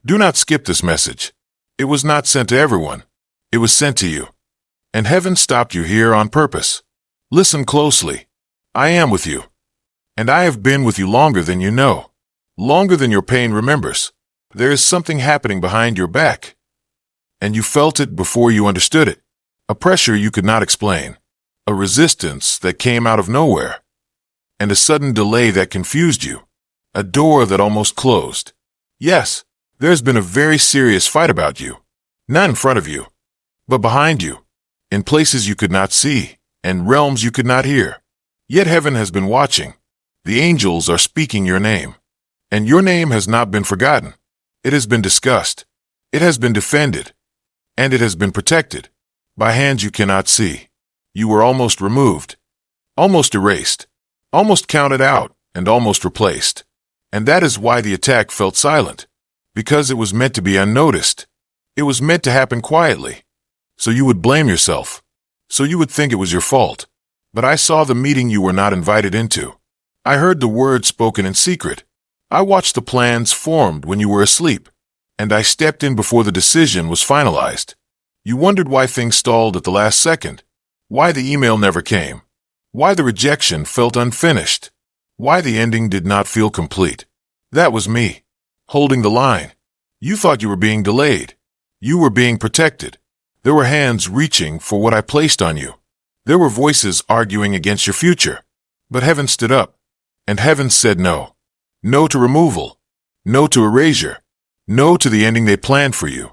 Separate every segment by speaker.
Speaker 1: Do not skip this message. It was not sent to everyone. It was sent to you. And heaven stopped you here on purpose. Listen closely. I am with you. And I have been with you longer than you know. Longer than your pain remembers. There is something happening behind your back. And you felt it before you understood it. A pressure you could not explain. A resistance that came out of nowhere. And a sudden delay that confused you. A door that almost closed. Yes, there's been a very serious fight about you. Not in front of you, but behind you. In places you could not see, and realms you could not hear. Yet heaven has been watching. The angels are speaking your name. And your name has not been forgotten. It has been discussed. It has been defended. And it has been protected. By hands you cannot see. You were almost removed. Almost erased. Almost counted out, and almost replaced. And that is why the attack felt silent. Because it was meant to be unnoticed. It was meant to happen quietly. So you would blame yourself. So you would think it was your fault. But I saw the meeting you were not invited into. I heard the words spoken in secret. I watched the plans formed when you were asleep. And I stepped in before the decision was finalized. You wondered why things stalled at the last second. Why the email never came. Why the rejection felt unfinished. Why the ending did not feel complete. That was me. Holding the line. You thought you were being delayed. You were being protected. There were hands reaching for what I placed on you. There were voices arguing against your future. But heaven stood up. And heaven said no. No to removal. No to erasure. No to the ending they planned for you.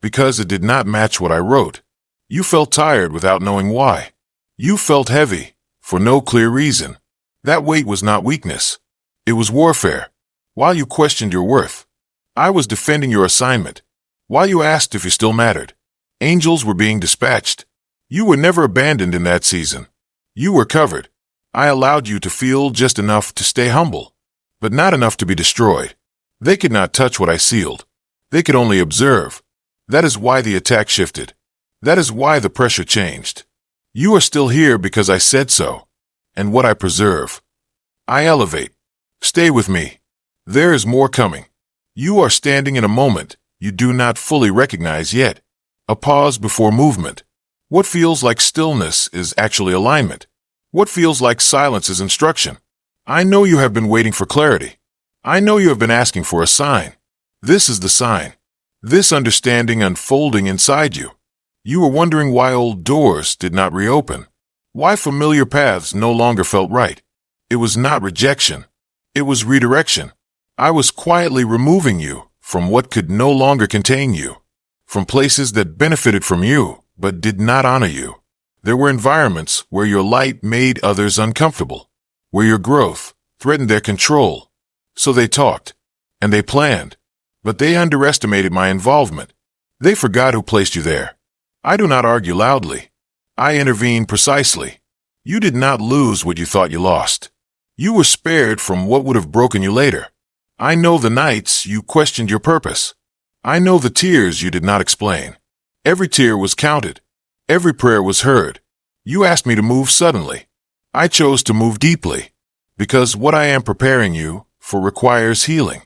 Speaker 1: Because it did not match what I wrote. You felt tired without knowing why. You felt heavy, for no clear reason. That weight was not weakness. It was warfare. While you questioned your worth, I was defending your assignment. While you asked if you still mattered, angels were being dispatched. You were never abandoned in that season. You were covered. I allowed you to feel just enough to stay humble, but not enough to be destroyed. They could not touch what I sealed. They could only observe. That is why the attack shifted. That is why the pressure changed. You are still here because I said so. And what I preserve, I elevate. Stay with me. There is more coming. You are standing in a moment you do not fully recognize yet. A pause before movement. What feels like stillness is actually alignment. What feels like silence is instruction. I know you have been waiting for clarity. I know you have been asking for a sign. This is the sign. This understanding unfolding inside you. You were wondering why old doors did not reopen. Why familiar paths no longer felt right. It was not rejection. It was redirection. I was quietly removing you from what could no longer contain you. From places that benefited from you, but did not honor you. There were environments where your light made others uncomfortable. Where your growth threatened their control. So they talked. And they planned. But they underestimated my involvement. They forgot who placed you there. I do not argue loudly. I intervene precisely. You did not lose what you thought you lost. You were spared from what would have broken you later. I know the nights you questioned your purpose. I know the tears you did not explain. Every tear was counted. Every prayer was heard. You asked me to move suddenly. I chose to move deeply. Because what I am preparing you for requires healing.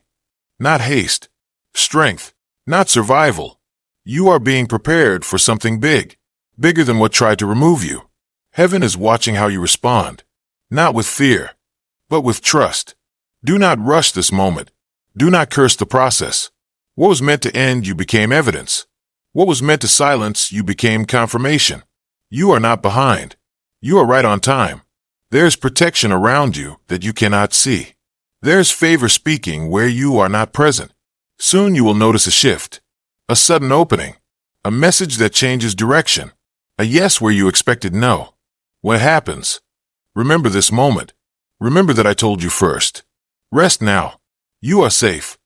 Speaker 1: Not haste. Strength. Not survival. You are being prepared for something big. Bigger than what tried to remove you. Heaven is watching how you respond. Not with fear, but with trust. Do not rush this moment. Do not curse the process. What was meant to end you became evidence. What was meant to silence you became confirmation. You are not behind. You are right on time. There is protection around you that you cannot see. There is favor speaking where you are not present. Soon you will notice a shift. A sudden opening. A message that changes direction. A yes where you expected no. When it happens, remember this moment. Remember that I told you first. Rest now. You are safe.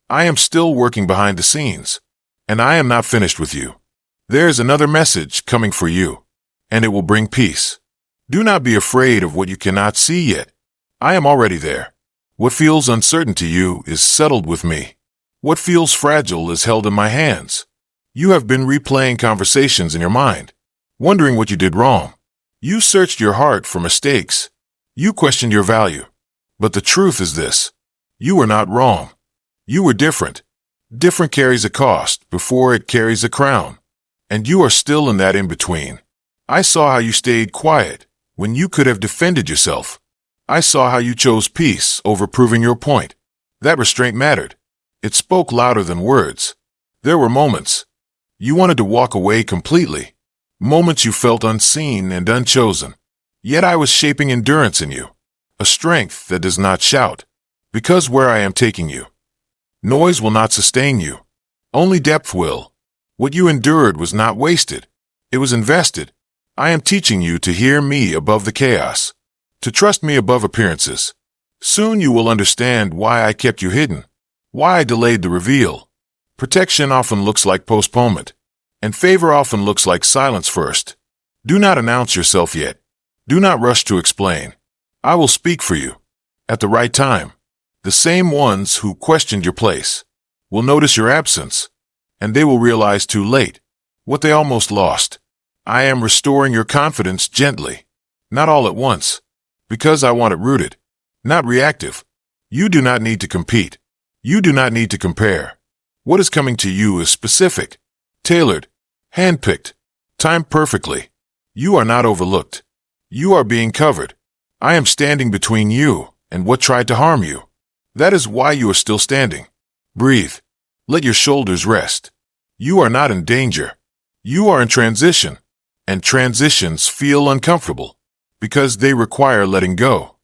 Speaker 1: I am still working behind the scenes. And I am not finished with you. There is another message coming for you. And it will bring peace. Do not be afraid of what you cannot see yet. I am already there. What feels uncertain to you is settled with me. What feels fragile is held in my hands. You have been replaying conversations in your mind, wondering what you did wrong. You searched your heart for mistakes. You questioned your value. But the truth is this. You were not wrong. You were different. Different carries a cost before it carries a crown. And you are still in that in-between. I saw how you stayed quiet when you could have defended yourself. I saw how you chose peace over proving your point. That restraint mattered. It spoke louder than words. There were moments you wanted to walk away completely. Moments you felt unseen and unchosen. Yet I was shaping endurance in you. A strength that does not shout. Because where I am taking you, noise will not sustain you. Only depth will. What you endured was not wasted. It was invested. I am teaching you to hear me above the chaos. To trust me above appearances. Soon you will understand why I kept you hidden. Why I delayed the reveal. Protection often looks like postponement. And favor often looks like silence first. Do not announce yourself yet. Do not rush to explain. I will speak for you. At the right time. The same ones who questioned your place will notice your absence, and they will realize too late what they almost lost. I am restoring your confidence gently, not all at once, because I want it rooted, not reactive. You do not need to compete. You do not need to compare. What is coming to you is specific, tailored, handpicked, timed perfectly. You are not overlooked. You are being covered. I am standing between you and what tried to harm you. That is why you are still standing. Breathe. Let your shoulders rest. You are not in danger. You are in transition. And transitions feel uncomfortable because they require letting go.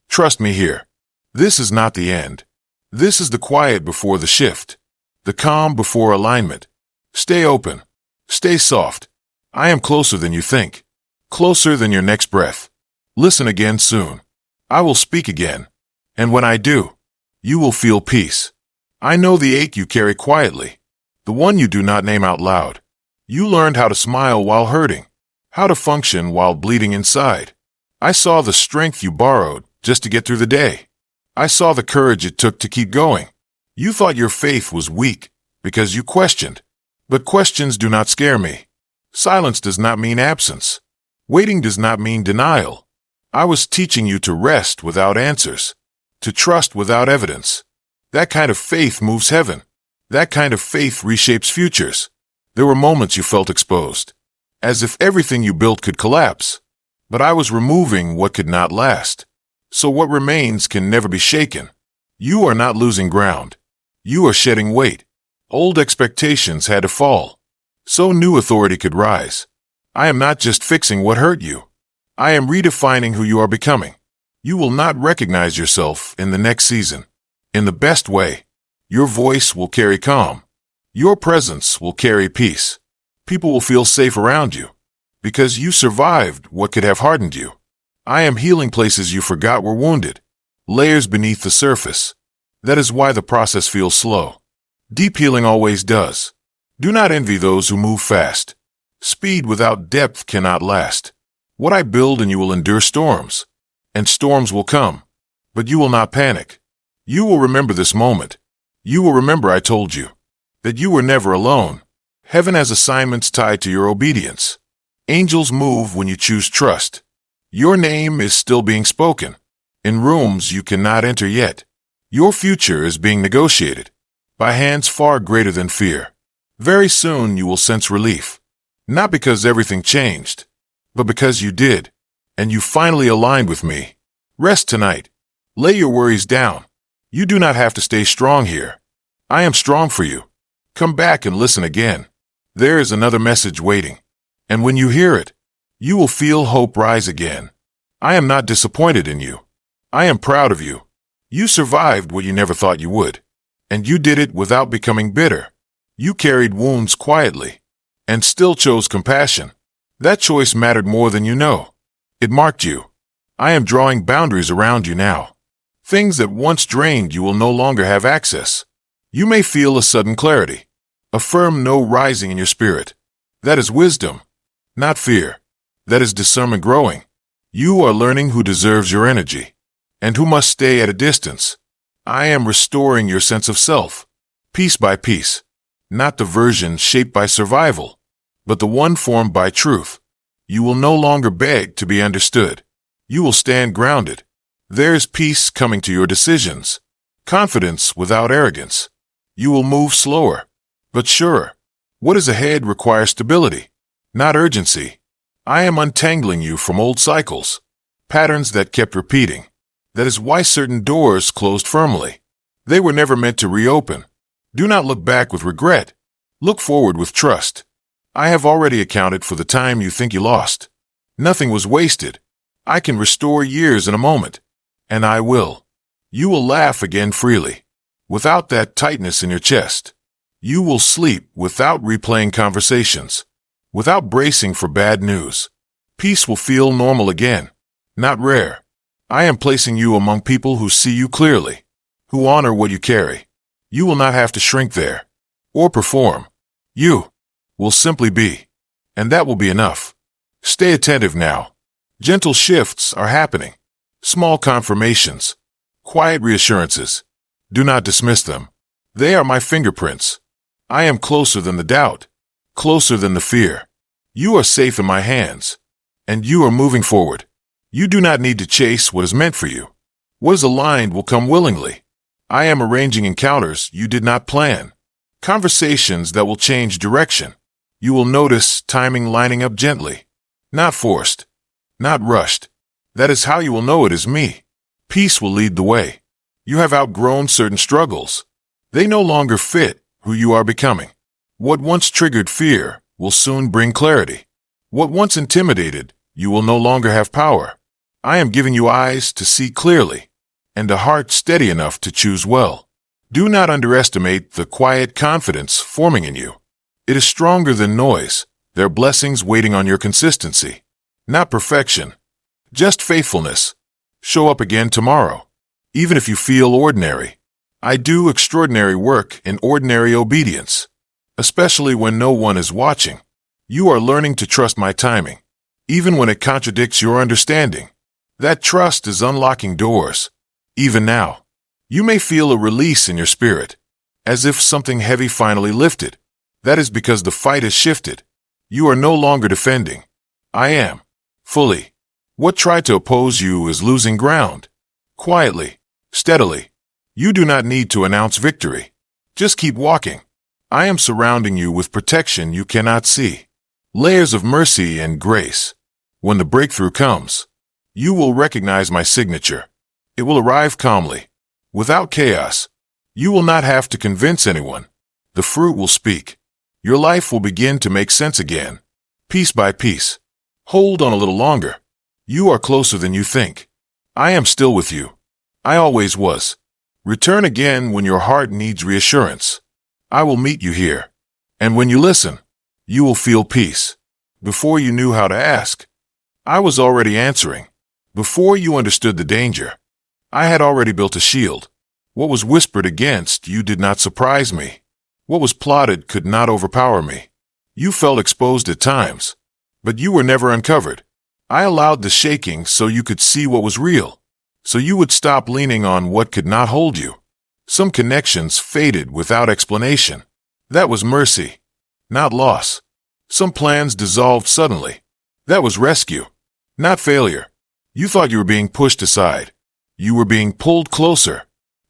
Speaker 1: Trust me here. This is not the end. This is the quiet before the shift. The calm before alignment. Stay open. Stay soft. I am closer than you think. Closer than your next breath. Listen again soon. I will speak again. And when I do, you will feel peace. I know the ache you carry quietly, the one you do not name out loud. You learned how to smile while hurting, how to function while bleeding inside. I saw the strength you borrowed just to get through the day. I saw the courage it took to keep going. You thought your faith was weak because you questioned. But questions do not scare me. Silence does not mean absence. Waiting does not mean denial. I was teaching you to rest without answers. To trust without evidence. That kind of faith moves heaven. That kind of faith reshapes futures. There were moments you felt exposed, as if everything you built could collapse. But I was removing what could not last. So what remains can never be shaken. You are not losing ground. You are shedding weight. Old expectations had to fall, so new authority could rise. I am not just fixing what hurt you. I am redefining who you are becoming. You will not recognize yourself in the next season. In the best way. Your voice will carry calm. Your presence will carry peace. People will feel safe around you because you survived what could have hardened you. I am healing places you forgot were wounded, layers beneath the surface. That is why the process feels slow. Deep healing always does. Do not envy those who move fast. Speed without depth cannot last. What I build in you will endure storms. And storms will come, but you will not panic. You will remember this moment. You will remember I told you that you were never alone. Heaven has assignments tied to your obedience. Angels move when you choose trust. Your name is still being spoken in rooms you cannot enter yet. Your future is being negotiated by hands far greater than fear. Very soon you will sense relief, not because everything changed, but because you did. And you finally aligned with me. Rest tonight. Lay your worries down. You do not have to stay strong here. I am strong for you. Come back and listen again. There is another message waiting. And when you hear it, you will feel hope rise again. I am not disappointed in you. I am proud of you. You survived what you never thought you would. And you did it without becoming bitter. You carried wounds quietly and still chose compassion. That choice mattered more than you know. It marked you. I am drawing boundaries around you now. Things that once drained you will no longer have access. You may feel a sudden clarity, a firm no rising in your spirit. That is wisdom, not fear. That is discernment growing. You are learning who deserves your energy and who must stay at a distance. I am restoring your sense of self, piece by piece, not the version shaped by survival, but the one formed by truth. You will no longer beg to be understood. You will stand grounded. There is peace coming to your decisions, confidence without arrogance, You will move slower, but surer. What is ahead requires stability, not urgency. I am untangling you from old cycles, patterns that kept repeating. That is why certain doors closed firmly. They were never meant to reopen. Do not look back with regret. Look forward with trust. I have already accounted for the time you think you lost. Nothing was wasted. I can restore years in a moment. And I will. You will laugh again freely, without that tightness in your chest. You will sleep without replaying conversations, without bracing for bad news. Peace will feel normal again, not rare. I am placing you among people who see you clearly, who honor what you carry. You will not have to shrink there, or perform. You will simply be, and that will be enough. Stay attentive now. Gentle shifts are happening. Small confirmations. Quiet reassurances. Do not dismiss them. They are my fingerprints. I am closer than the doubt, closer than the fear. You are safe in my hands, and you are moving forward. You do not need to chase what is meant for you. What is aligned will come willingly. I am arranging encounters you did not plan, conversations that will change direction. You will notice timing lining up gently, not forced, not rushed. That is how you will know it is me. Peace will lead the way. You have outgrown certain struggles. They no longer fit who you are becoming. What once triggered fear will soon bring clarity. What once intimidated you will no longer have power. I am giving you eyes to see clearly, and a heart steady enough to choose well. Do not underestimate the quiet confidence forming in you. It is stronger than noise. There are blessings waiting on your consistency. Not perfection, just faithfulness. Show up again tomorrow, even if you feel ordinary. I do extraordinary work in ordinary obedience, especially when no one is watching. You are learning to trust my timing, even when it contradicts your understanding. That trust is unlocking doors. Even now, you may feel a release in your spirit, as if something heavy finally lifted. That is because the fight has shifted. You are no longer defending. I am. Fully. What tried to oppose you is losing ground. Quietly. Steadily. You do not need to announce victory. Just keep walking. I am surrounding you with protection you cannot see. Layers of mercy and grace. When the breakthrough comes, you will recognize my signature. It will arrive calmly, without chaos. You will not have to convince anyone. The fruit will speak. Your life will begin to make sense again, piece by piece. Hold on a little longer. You are closer than you think. I am still with you. I always was. Return again when your heart needs reassurance. I will meet you here. And when you listen, you will feel peace. Before you knew how to ask, I was already answering. Before you understood the danger, I had already built a shield. What was whispered against you did not surprise me. What was plotted could not overpower me. You felt exposed at times, but you were never uncovered. I allowed the shaking so you could see what was real, so you would stop leaning on what could not hold you. Some connections faded without explanation. That was mercy, not loss. Some plans dissolved suddenly. That was rescue, not failure. You thought you were being pushed aside. You were being pulled closer,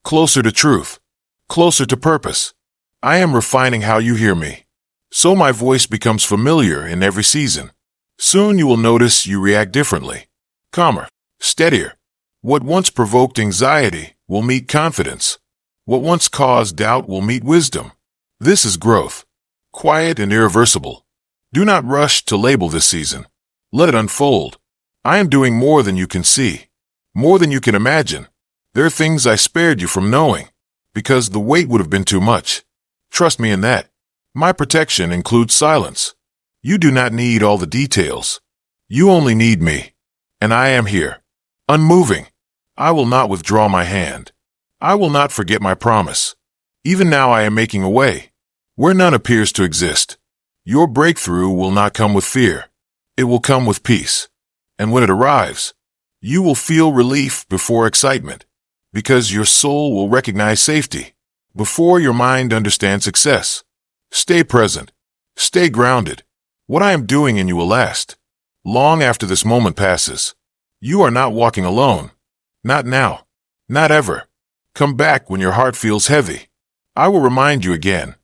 Speaker 1: closer to truth, closer to purpose. I am refining how you hear me, so my voice becomes familiar in every season. Soon you will notice you react differently, calmer, steadier. What once provoked anxiety will meet confidence. What once caused doubt will meet wisdom. This is growth, quiet and irreversible. Do not rush to label this season. Let it unfold. I am doing more than you can see, more than you can imagine. There are things I spared you from knowing, because the weight would have been too much. Trust me in that. My protection includes silence. You do not need all the details. You only need me. And I am here, unmoving. I will not withdraw my hand. I will not forget my promise. Even now I am making a way, where none appears to exist. Your breakthrough will not come with fear. It will come with peace. And when it arrives, you will feel relief before excitement, because your soul will recognize safety before your mind understands success. Stay present. Stay grounded. What I am doing in you will last, long after this moment passes. You are not walking alone. Not now. Not ever. Come back when your heart feels heavy. I will remind you again.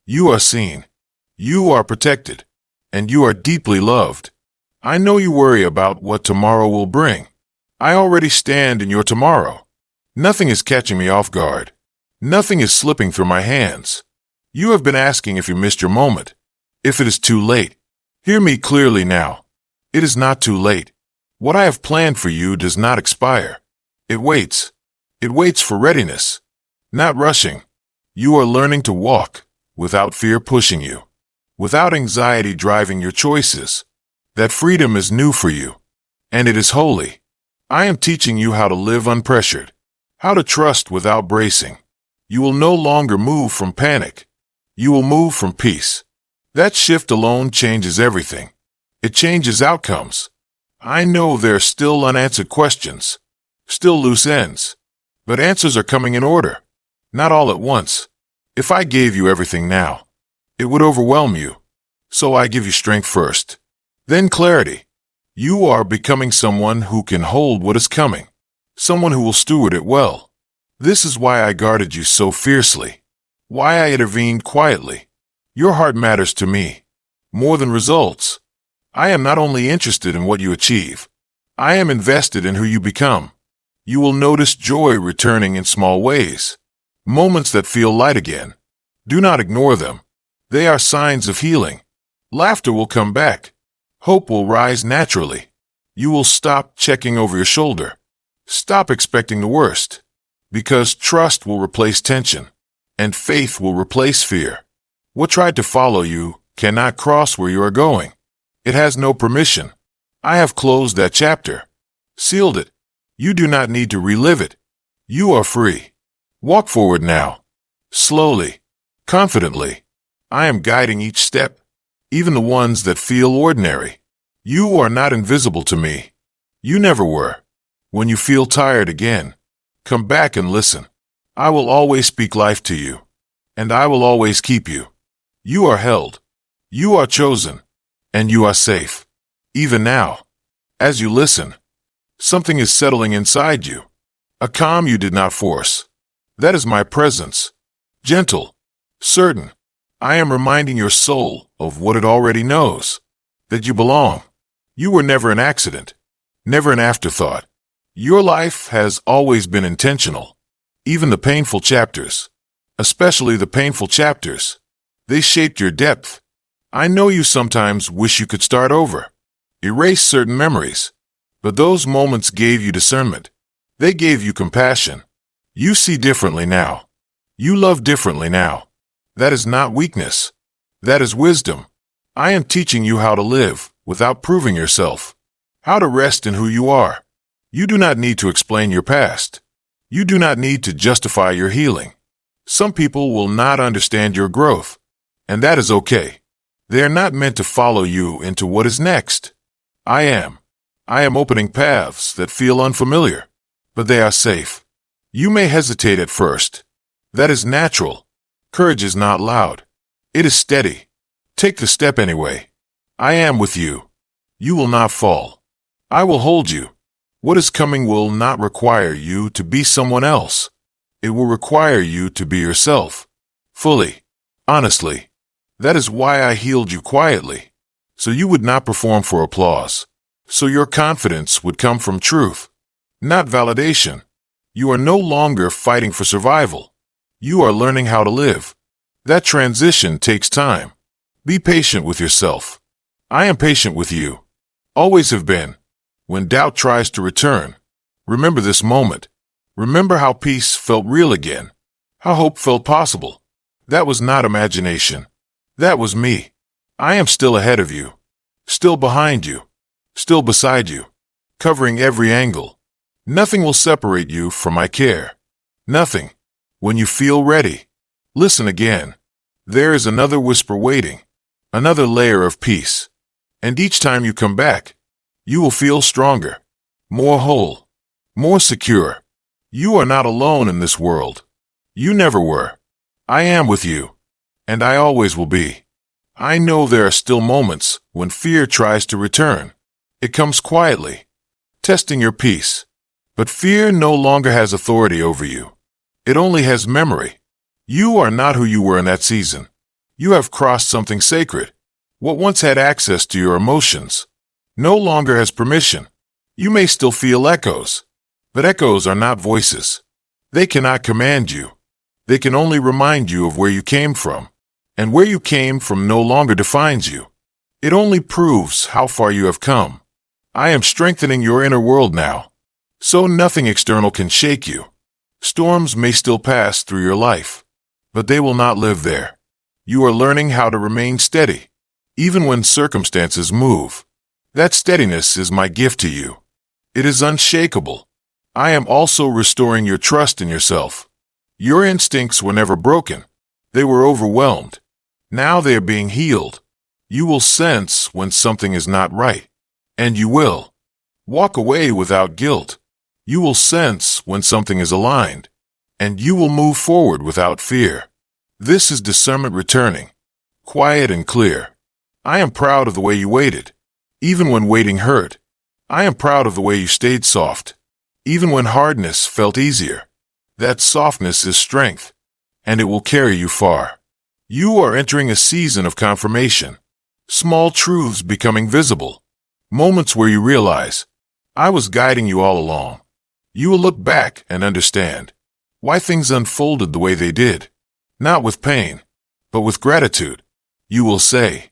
Speaker 1: You are seen. You are protected. And you are deeply loved. I know you worry about what tomorrow will bring. I already stand in your tomorrow. Nothing is catching me off guard. Nothing is slipping through my hands. You have been asking if you missed your moment. If it is too late. Hear me clearly now. It is not too late. What I have planned for you does not expire. It waits. It waits for readiness. Not rushing. You are learning to walk without fear pushing you. Without anxiety driving your choices. That freedom is new for you. And it is holy. I am teaching you how to live unpressured. How to trust without bracing. You will no longer move from panic. You will move from peace. That shift alone changes everything. It changes outcomes. I know there are still unanswered questions. Still loose ends. But answers are coming in order. Not all at once. If I gave you everything now, it would overwhelm you. So I give you strength first. Then clarity. You are becoming someone who can hold what is coming. Someone who will steward it well. This is why I guarded you so fiercely. Why I intervened quietly. Your heart matters to me. More than results. I am not only interested in what you achieve. I am invested in who you become. You will notice joy returning in small ways. Moments that feel light again. Do not ignore them. They are signs of healing. Laughter will come back. Hope will rise naturally. You will stop checking over your shoulder. Stop expecting the worst. Because trust will replace tension. And faith will replace fear. What tried to follow you cannot cross where you are going. It has no permission. I have closed that chapter. Sealed it. You do not need to relive it. You are free. Walk forward now. Slowly. Confidently. I am guiding each step. Even the ones that feel ordinary. You are not invisible to me. You never were. When you feel tired again, come back and listen. I will always speak life to you. And I will always keep you. You are held. You are chosen. And you are safe. Even now. As you listen, something is settling inside you. A calm you did not force. That is my presence. Gentle. Certain. I am reminding your soul of what it already knows. That you belong. You were never an accident. Never an afterthought. Your life has always been intentional. Even the painful chapters. Especially the painful chapters. They shaped your depth. I know you sometimes wish you could start over. Erase certain memories. But those moments gave you discernment. They gave you compassion. You see differently now. You love differently now. That is not weakness. That is wisdom. I am teaching you how to live without proving yourself. How to rest in who you are. You do not need to explain your past. You do not need to justify your healing. Some people will not understand your growth. And that is okay. They are not meant to follow you into what is next. I am. I am opening paths that feel unfamiliar. But they are safe. You may hesitate at first. That is natural. Courage is not loud. It is steady. Take the step anyway. I am with you. You will not fall. I will hold you. What is coming will not require you to be someone else. It will require you to be yourself. Fully. Honestly. That is why I healed you quietly. So you would not perform for applause. So your confidence would come from truth. Not validation. You are no longer fighting for survival. You are learning how to live. That transition takes time. Be patient with yourself. I am patient with you. Always have been. When doubt tries to return, remember this moment. Remember how peace felt real again. How hope felt possible. That was not imagination. That was me. I am still ahead of you. Still behind you. Still beside you. Covering every angle. Nothing will separate you from my care. Nothing. When you feel ready, listen again. There is another whisper waiting. Another layer of peace. And each time you come back, you will feel stronger. More whole. More secure. You are not alone in this world. You never were. I am with you. And I always will be. I know there are still moments when fear tries to return. It comes quietly, testing your peace. But fear no longer has authority over you. It only has memory. You are not who you were in that season. You have crossed something sacred. What once had access to your emotions no longer has permission. You may still feel echoes, but echoes are not voices. They cannot command you. They can only remind you of where you came from, and where you came from no longer defines you. It only proves how far you have come. I am strengthening your inner world now, so nothing external can shake you. Storms may still pass through your life, but they will not live there. You are learning how to remain steady, even when circumstances move. That steadiness is my gift to you. It is unshakable. I am also restoring your trust in yourself. Your instincts were never broken. They were overwhelmed. Now they are being healed. You will sense when something is not right, and you will walk away without guilt. You will sense when something is aligned, and you will move forward without fear. This is discernment returning, quiet and clear. I am proud of the way you waited, even when waiting hurt. I am proud of the way you stayed soft, even when hardness felt easier. That softness is strength, and it will carry you far. You are entering a season of confirmation, small truths becoming visible, moments where you realize, I was guiding you all along. You will look back and understand why things unfolded the way they did, not with pain, but with gratitude. You will say,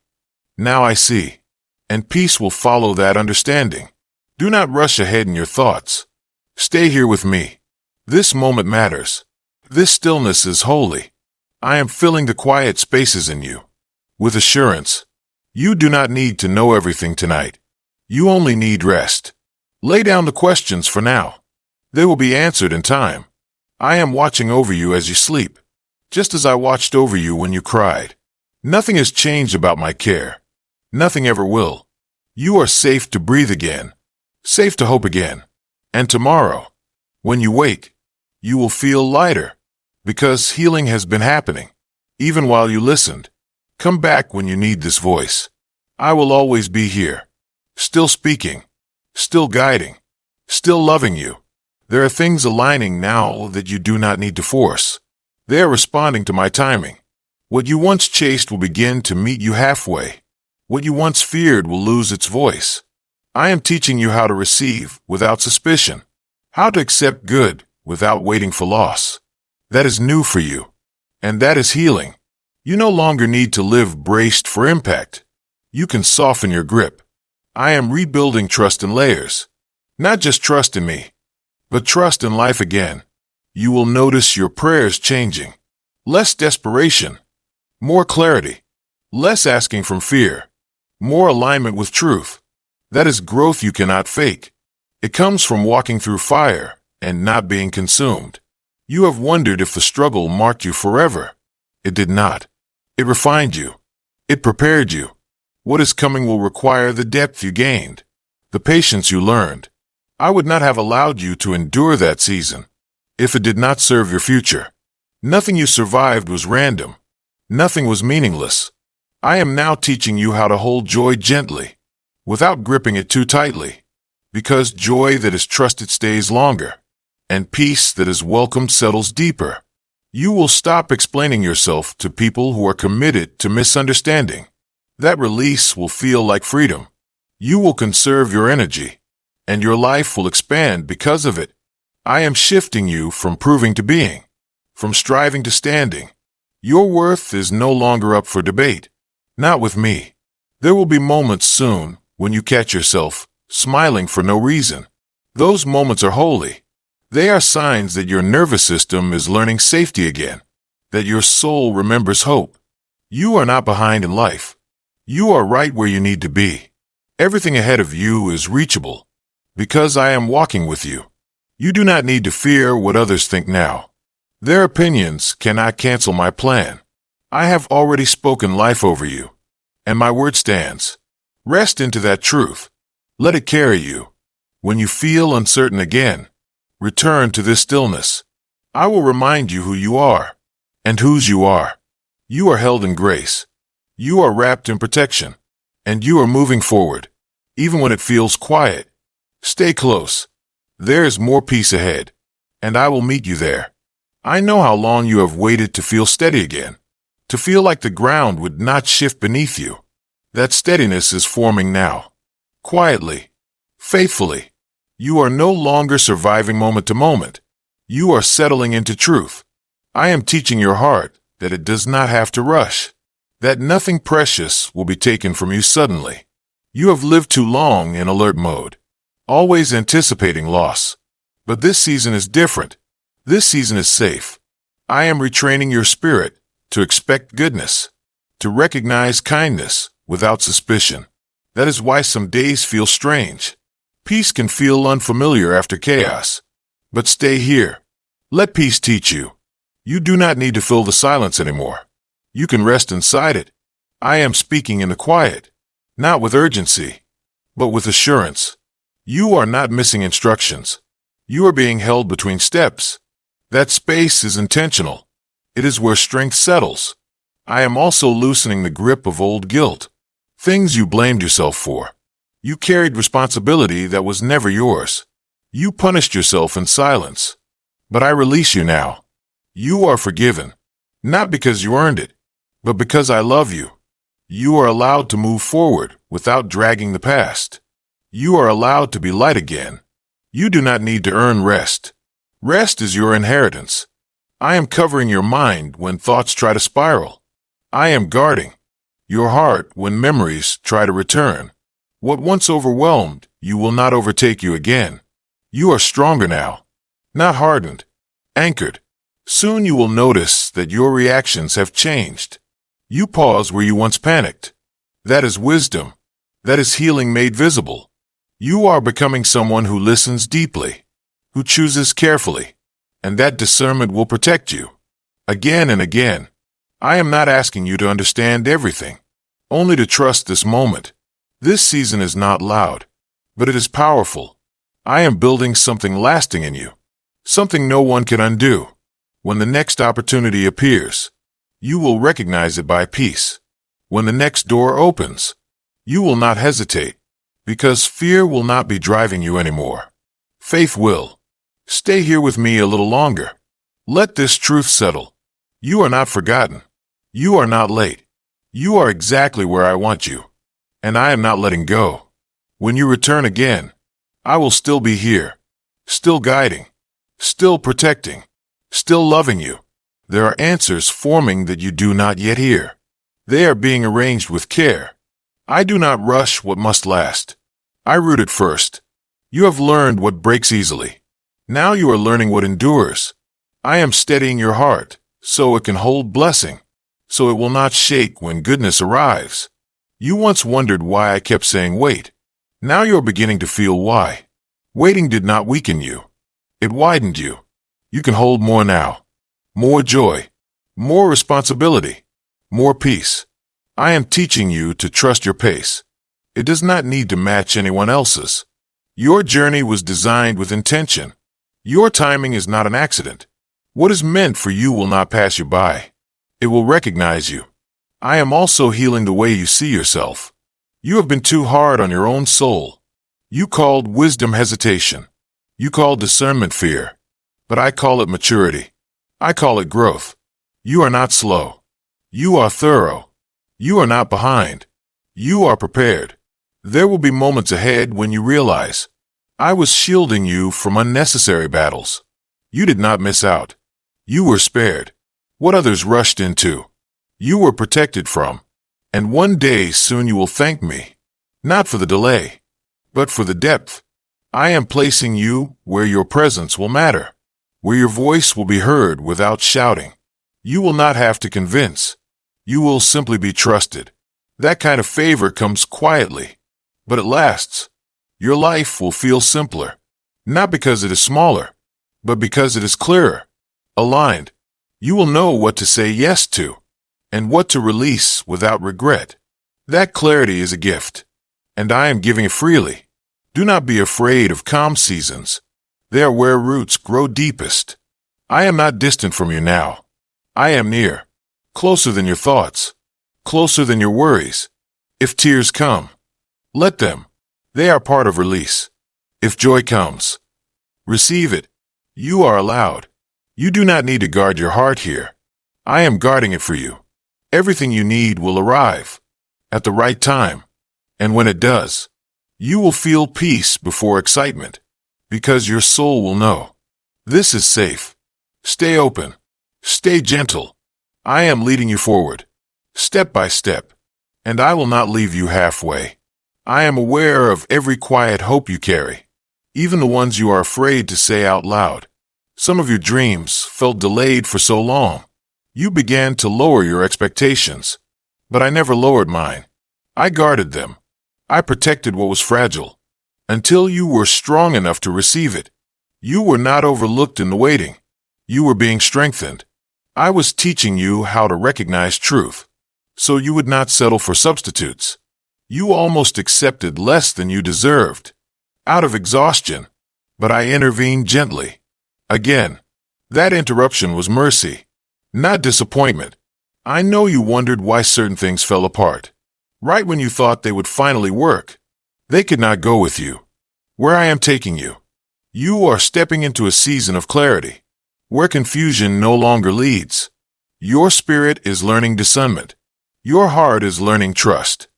Speaker 1: now I see, and peace will follow that understanding. Do not rush ahead in your thoughts. Stay here with me. This moment matters. This stillness is holy. I am filling the quiet spaces in you with assurance. You do not need to know everything tonight. You only need rest. Lay down the questions for now. They will be answered in time. I am watching over you as you sleep, just as I watched over you when you cried. Nothing has changed about my care. Nothing ever will. You are safe to breathe again, safe to hope again. And tomorrow, when you wake, you will feel lighter, because healing has been happening. Even while you listened, come back when you need this voice. I will always be here, still speaking, still guiding, still loving you. There are things aligning now that you do not need to force. They are responding to my timing. What you once chased will begin to meet you halfway. What you once feared will lose its voice. I am teaching you how to receive without suspicion, how to accept good without waiting for loss. That is new for you, and that is healing. You no longer need to live braced for impact. You can soften your grip. I am rebuilding trust in layers. Not just trust in me, but trust in life again. You will notice your prayers changing. Less desperation, more clarity, less asking from fear, more alignment with truth. That is growth you cannot fake. It comes from walking through fire and not being consumed. You have wondered if the struggle marked you forever. It did not. It refined you. It prepared you. What is coming will require the depth you gained, the patience you learned. I would not have allowed you to endure that season if it did not serve your future. Nothing you survived was random. Nothing was meaningless. I am now teaching you how to hold joy gently, without gripping it too tightly, because joy that is trusted stays longer, and peace that is welcomed settles deeper. You will stop explaining yourself to people who are committed to misunderstanding. That release will feel like freedom. You will conserve your energy, and your life will expand because of it. I am shifting you from proving to being, from striving to standing. Your worth is no longer up for debate. Not with me. There will be moments soon when you catch yourself smiling for no reason. Those moments are holy. They are signs that your nervous system is learning safety again, that your soul remembers hope. You are not behind in life. You are right where you need to be. Everything ahead of you is reachable, because I am walking with you. You do not need to fear what others think now. Their opinions cannot cancel my plan. I have already spoken life over you, and my word stands. Rest into that truth. Let it carry you. When you feel uncertain again, return to this stillness. I will remind you who you are, and whose you are. You are held in grace. You are wrapped in protection, and you are moving forward, even when it feels quiet. Stay close. There is more peace ahead, and I will meet you there. I know how long you have waited to feel steady again, to feel like the ground would not shift beneath you. That steadiness is forming now. Quietly, faithfully. You are no longer surviving moment to moment. You are settling into truth. I am teaching your heart that it does not have to rush, that nothing precious will be taken from you suddenly. You have lived too long in alert mode, always anticipating loss. But this season is different. This season is safe. I am retraining your spirit to expect goodness, to recognize kindness without suspicion. That is why some days feel strange. Peace can feel unfamiliar after chaos. But stay here. Let peace teach you. You do not need to fill the silence anymore. You can rest inside it. I am speaking in the quiet, not with urgency, but with assurance. You are not missing instructions. You are being held between steps. That space is intentional. It is where strength settles. I am also loosening the grip of old guilt, things you blamed yourself for. You carried responsibility that was never yours. You punished yourself in silence. But I release you now. You are forgiven, not because you earned it, but because I love you. You are allowed to move forward without dragging the past. You are allowed to be light again. You do not need to earn rest. Rest is your inheritance. I am covering your mind when thoughts try to spiral. I am guarding your heart when memories try to return. What once overwhelmed you will not overtake you again. You are stronger now, not hardened, anchored. Soon you will notice that your reactions have changed. You pause where you once panicked. That is wisdom. That is healing made visible. You are becoming someone who listens deeply, who chooses carefully, and that discernment will protect you. Again and again, I am not asking you to understand everything, only to trust this moment. This season is not loud, but it is powerful. I am building something lasting in you, something no one can undo. When the next opportunity appears, you will recognize it by peace. When the next door opens, you will not hesitate, because fear will not be driving you anymore. Faith will. Stay here with me a little longer. Let this truth settle. You are not forgotten. You are not late. You are exactly where I want you. And I am not letting go. When you return again, I will still be here, still guiding, still protecting, still loving you. There are answers forming that you do not yet hear. They are being arranged with care. I do not rush what must last. I root it first. You have learned what breaks easily. Now you are learning what endures. I am steadying your heart, so it can hold blessing, so it will not shake when goodness arrives. You once wondered why I kept saying wait. Now you are beginning to feel why. Waiting did not weaken you. It widened you. You can hold more now. More joy. More responsibility. More peace. I am teaching you to trust your pace. It does not need to match anyone else's. Your journey was designed with intention. Your timing is not an accident. What is meant for you will not pass you by. It will recognize you. I am also healing the way you see yourself. You have been too hard on your own soul. You called wisdom hesitation. You called discernment fear. But I call it maturity. I call it growth. You are not slow. You are thorough. You are not behind. You are prepared. There will be moments ahead when you realize, I was shielding you from unnecessary battles. You did not miss out. You were spared what others rushed into. You were protected from. And one day soon you will thank me, not for the delay, but for the depth. I am placing you where your presence will matter, where your voice will be heard without shouting. You will not have to convince. You will simply be trusted. That kind of favor comes quietly, but it lasts. Your life will feel simpler, not because it is smaller, but because it is clearer, aligned. You will know what to say yes to, and what to release without regret. That clarity is a gift, and I am giving it freely. Do not be afraid of calm seasons. They are where roots grow deepest. I am not distant from you now. I am near, closer than your thoughts, closer than your worries. If tears come, let them. They are part of release. If joy comes, receive it. You are allowed. You do not need to guard your heart here. I am guarding it for you. Everything you need will arrive at the right time. And when it does, you will feel peace before excitement, because your soul will know. This is safe. Stay open. Stay gentle. I am leading you forward, step by step, and I will not leave you halfway. I am aware of every quiet hope you carry, even the ones you are afraid to say out loud. Some of your dreams felt delayed for so long. You began to lower your expectations, but I never lowered mine. I guarded them. I protected what was fragile, until you were strong enough to receive it. You were not overlooked in the waiting. You were being strengthened. I was teaching you how to recognize truth, so you would not settle for substitutes. You almost accepted less than you deserved, out of exhaustion, but I intervened gently. Again, that interruption was mercy, not disappointment. I know you wondered why certain things fell apart. Right when you thought they would finally work, they could not go with you. Where I am taking you, you are stepping into a season of clarity, where confusion no longer leads. Your spirit is learning discernment. Your heart is learning trust.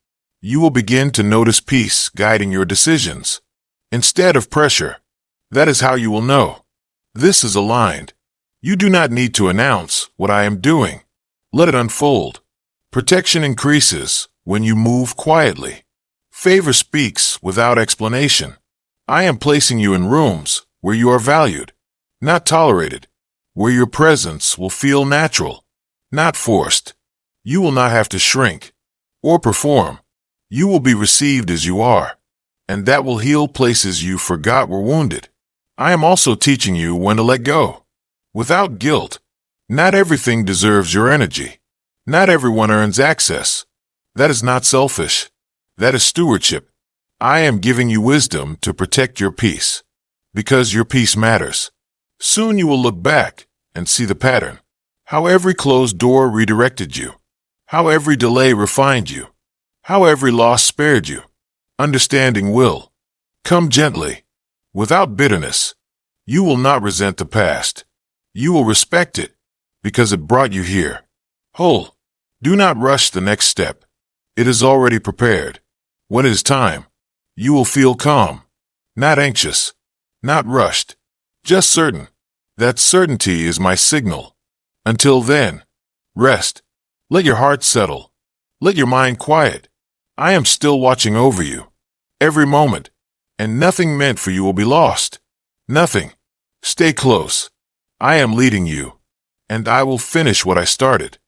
Speaker 1: You will begin to notice peace guiding your decisions, instead of pressure. That is how you will know. This is aligned. You do not need to announce what I am doing. Let it unfold. Protection increases when you move quietly. Favor speaks without explanation. I am placing you in rooms where you are valued, not tolerated, where your presence will feel natural, not forced. You will not have to shrink or perform. You will be received as you are, and that will heal places you forgot were wounded. I am also teaching you when to let go, without guilt. Not everything deserves your energy. Not everyone earns access. That is not selfish. That is stewardship. I am giving you wisdom to protect your peace, because your peace matters. Soon you will look back and see the pattern. How every closed door redirected you. How every delay refined you. How every loss spared you. Understanding will come gently, without bitterness. You will not resent the past. You will respect it, because it brought you here. Whole. Do not rush the next step. It is already prepared. When it is time, you will feel calm, not anxious, not rushed, just certain. That certainty is my signal. Until then, rest. Let your heart settle. Let your mind quiet. I am still watching over you, every moment, and nothing meant for you will be lost. Nothing. Stay close. I am leading you, and I will finish what I started.